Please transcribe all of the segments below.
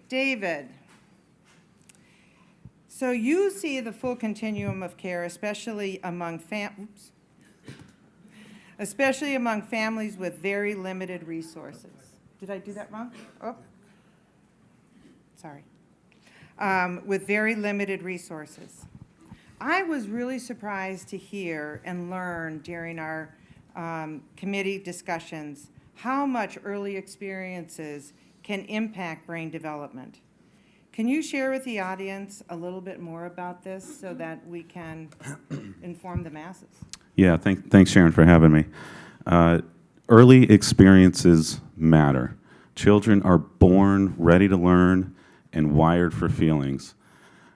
David, so you see the full continuum of care, especially among families with very limited resources. Did I do that wrong? Oh, sorry. With very limited resources. I was really surprised to hear and learn during our committee discussions how much early experiences can impact brain development. Can you share with the audience a little bit more about this so that we can inform the masses? Yeah, thanks, Sharon, for having me. Early experiences matter. Children are born ready to learn and wired for feelings.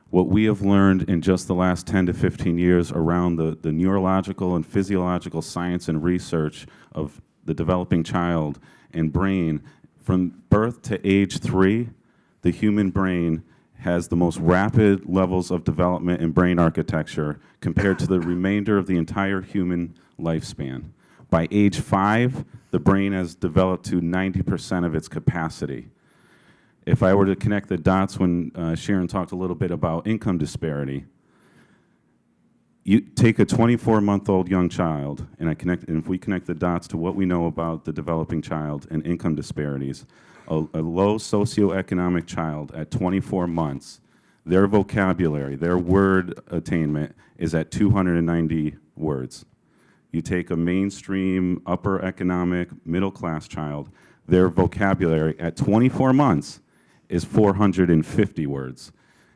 What we have learned in just the last 10 to 15 years around the neurological and physiological science and research of the developing child and brain, from birth to age 3, the human brain has the most rapid levels of development in brain architecture compared to the remainder of the entire human lifespan. By age 5, the brain has developed to 90% of its capacity. If I were to connect the dots when Sharon talked a little bit about income disparity, you take a 24-month-old young child, and if we connect the dots to what we know about the developing child and income disparities, a low socioeconomic child at 24 months, their vocabulary, their word attainment is at 290 words. You take a mainstream, upper economic, middle-class child, their vocabulary at 24 months is 450 words.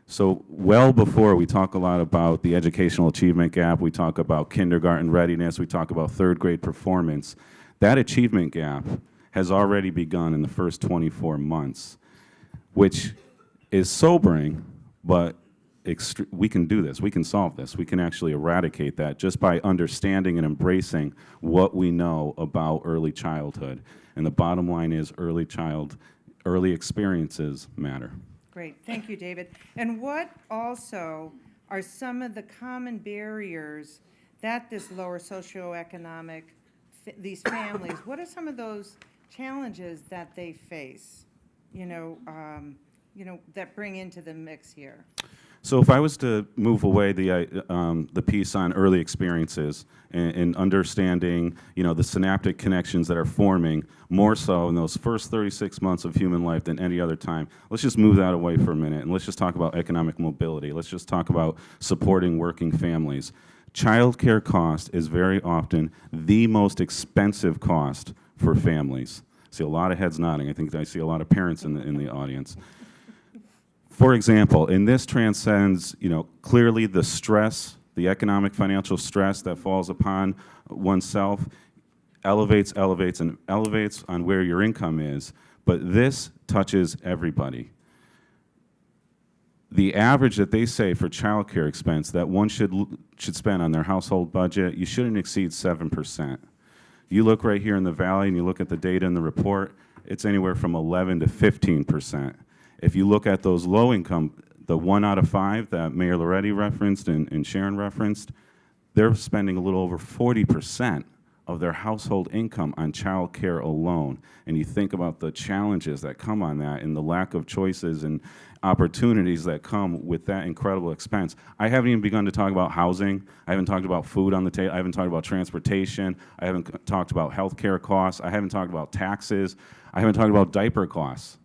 So well before we talk a lot about the educational achievement gap, we talk about kindergarten readiness, we talk about third grade performance, that achievement gap has already begun in the first 24 months, which is sobering, but we can do this, we can solve this, we can actually eradicate that just by understanding and embracing what we know about early childhood. And the bottom line is early experiences matter. Great, thank you, David. And what also are some of the common barriers that this lower socioeconomic, these families, what are some of those challenges that they face, that bring into the mix here? So if I was to move away the piece on early experiences and understanding, the synaptic connections that are forming more so in those first 36 months of human life than any other time, let's just move that away for a minute and let's just talk about economic mobility. Let's just talk about supporting working families. Childcare cost is very often the most expensive cost for families. I see a lot of heads nodding. I think I see a lot of parents in the audience. For example, and this transcends, clearly the stress, the economic financial stress that falls upon oneself elevates on where your income is, but this touches everybody. The average that they say for childcare expense that one should spend on their household budget, you shouldn't exceed 7%. You look right here in the Valley and you look at the data in the report, it's anywhere from 11 to 15%. If you look at those low income, the 1 out of 5 that Mayor Loretti referenced and Sharon referenced, they're spending a little over 40% of their household income on child care alone. And you think about the challenges that come on that and the lack of choices and opportunities that come with that incredible expense. I haven't even begun to talk about housing. I haven't talked about food on the table. I haven't talked about transportation. I haven't talked about health care costs. I haven't talked about taxes. I haven't talked about diaper costs.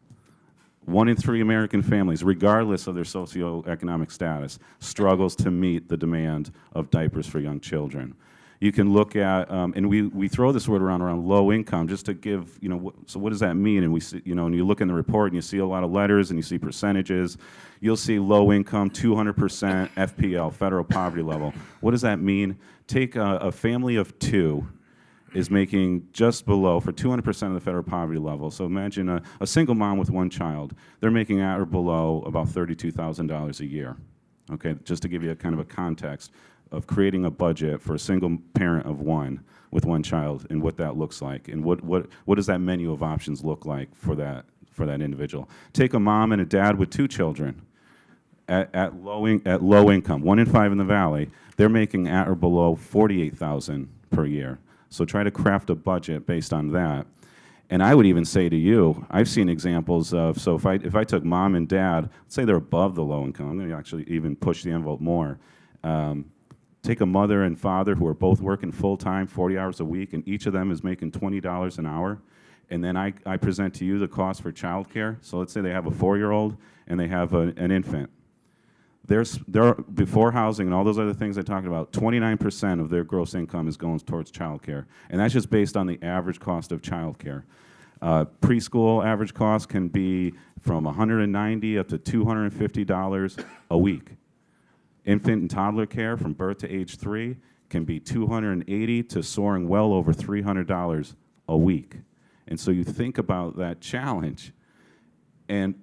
1 in 3 American families, regardless of their socioeconomic status, struggles to meet the demand of diapers for young children. You can look at, and we throw this word around low income, just to give, so what does that mean? And we see, and you look in the report and you see a lot of letters and you see percentages. You'll see low income, 200% FPL, federal poverty level. What does that mean? Take a family of 2 is making just below, for 200% of the federal poverty level. So imagine a single mom with 1 child. They're making at or below about $32,000 a year. Okay, just to give you a kind of a context of creating a budget for a single parent of 1 with 1 child and what that looks like, and what does that menu of options look like for that individual. Take a mom and a dad with 2 children at low income, 1 in 5 in the Valley. They're making at or below $48,000 per year. So try to craft a budget based on that. And I would even say to you, I've seen examples of, so if I took mom and dad, let's say they're above the low income, I'm going to actually even push the envelope more. Take a mother and father who are both working full-time, 40 hours a week, and each of them is making $20 an hour, and then I present to you the cost for childcare. So let's say they have a 4-year-old and they have an infant. Before housing and all those other things I talked about, 29% of their gross income is going towards childcare, and that's just based on the average cost of childcare. Preschool average cost can be from $190 up to $250 a week. Infant and toddler care from birth to age 3 can be $280 to soaring well over $300 a week. And so you think about that challenge, and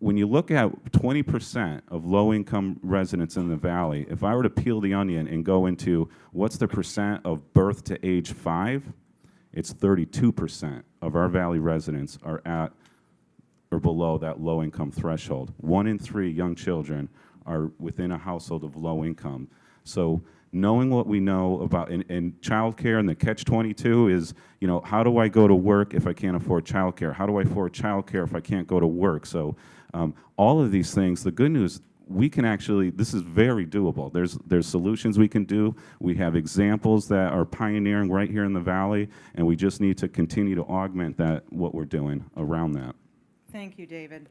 when you look at 20% of low-income residents in the valley, if I were to peel the onion and go into what's the percent of birth to age 5, it's 32% of our valley residents are at or below that low-income threshold. 1 in 3 young children are within a household of low income. So knowing what we know about in childcare, and the catch-22 is, you know, how do I go to work if I can't afford childcare? How do I afford childcare if I can't go to work? So all of these things, the good news, we can actually, this is very doable. There's solutions we can do. We have examples that are pioneering right here in the valley, and we just need to continue to augment that, what we're doing around that. Thank you, David.